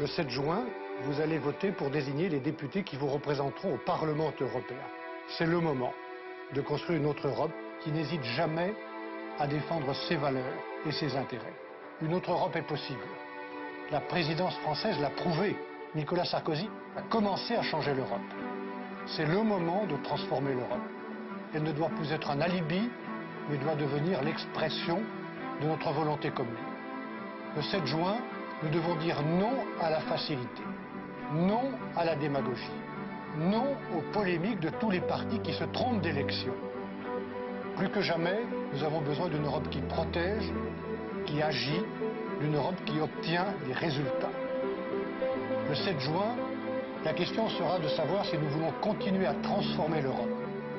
Le 7 juin, vous allez voter pour désigner les députés qui vous représenteront au Parlement européen. C'est le moment de construire une autre Europe qui n'hésite jamais à défendre ses valeurs et ses intérêts. Une autre Europe est possible. La présidence française l'a prouvé. Nicolas Sarkozy a commencé à changer l'Europe. C'est le moment de transformer l'Europe. Elle ne doit plus être un alibi, mais doit devenir l'expression de notre volonté commune. Le 7 juin, nous devons dire non à la facilité, non à la démagogie, non aux polémiques de tous les partis qui se trompent d'élection. Plus que jamais, nous avons besoin d'une Europe qui protège, qui agit, d'une Europe qui obtient des résultats. Le 7 juin, la question sera de savoir si nous voulons continuer à transformer l'Europe.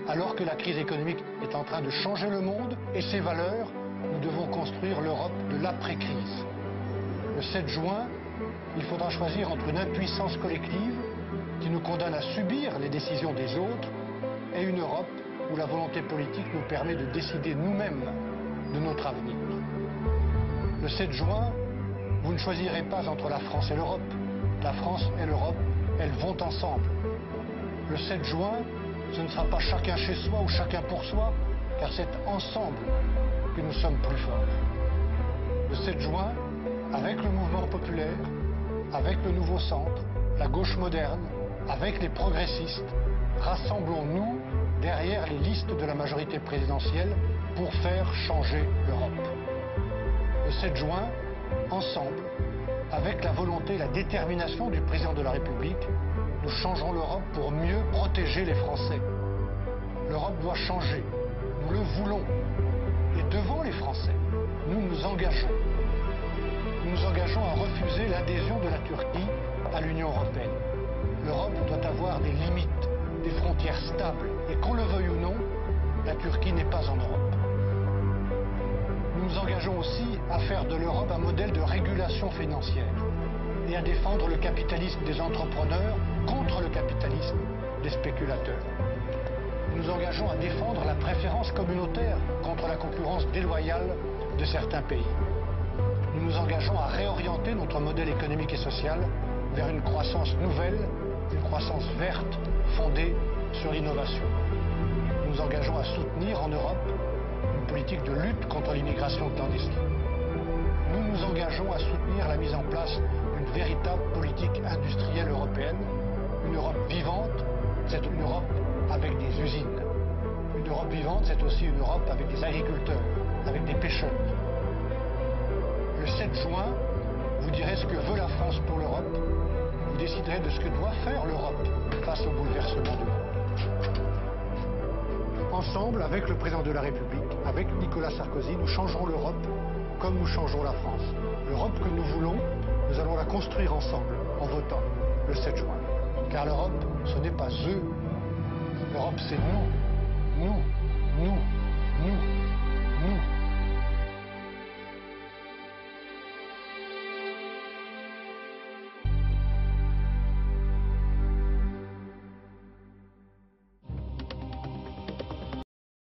Alors que la crise économique est en train de changer le monde et ses valeurs, nous devons construire l'Europe de l'après-crise. Le 7 juin, il faudra choisir entre une impuissance collective qui nous condamne à subir les décisions des autres et une Europe où la volonté politique nous permet de décider nous-mêmes de notre avenir. Le 7 juin, vous ne choisirez pas entre la France et l'Europe. La France et l'Europe, elles vont ensemble. Le 7 juin, ce ne sera pas chacun chez soi ou chacun pour soi, car c'est ensemble que nous sommes plus forts. Le 7 juin, avec le mouvement populaire, avec le nouveau centre, la gauche moderne, avec les progressistes, rassemblons-nous derrière les listes de la majorité présidentielle pour faire changer l'Europe. Le 7 juin, ensemble, avec la volonté et la détermination du président de la République, nous changeons l'Europe pour mieux protéger les Français. L'Europe doit changer, nous le voulons. Et devant les Français, nous nous engageons. Nous nous engageons à refuser l'adhésion de la Turquie à l'Union européenne. L'Europe doit avoir des limites, des frontières stables. Et qu'on le veuille ou non, la Turquie n'est pas en Europe. Nous nous engageons aussi à faire de l'Europe un modèle de régulation financière et à défendre le capitalisme des entrepreneurs contre le capitalisme des spéculateurs. Nous nous engageons à défendre la préférence communautaire contre la concurrence déloyale de certains pays. Nous nous engageons à réorienter notre modèle économique et social vers une croissance nouvelle, une croissance verte, fondée sur l'innovation. Nous nous engageons à soutenir en Europe une politique de lutte contre l'immigration clandestine. Nous nous engageons à soutenir la mise en place d'une véritable politique industrielle européenne. Une Europe vivante, c'est une Europe avec des usines. Une Europe vivante, c'est aussi une Europe avec des agriculteurs, avec des pêcheurs. Le 7 juin, vous direz ce que veut la France pour l'Europe. Vous déciderez de ce que doit faire l'Europe face au bouleversement du monde. Ensemble, avec le président de la République, avec Nicolas Sarkozy, nous changerons l'Europe comme nous changeons la France. L'Europe que nous voulons, nous allons la construire ensemble en votant le 7 juin. Car l'Europe, ce n'est pas eux. L'Europe, c'est nous. Nous, nous, nous, nous.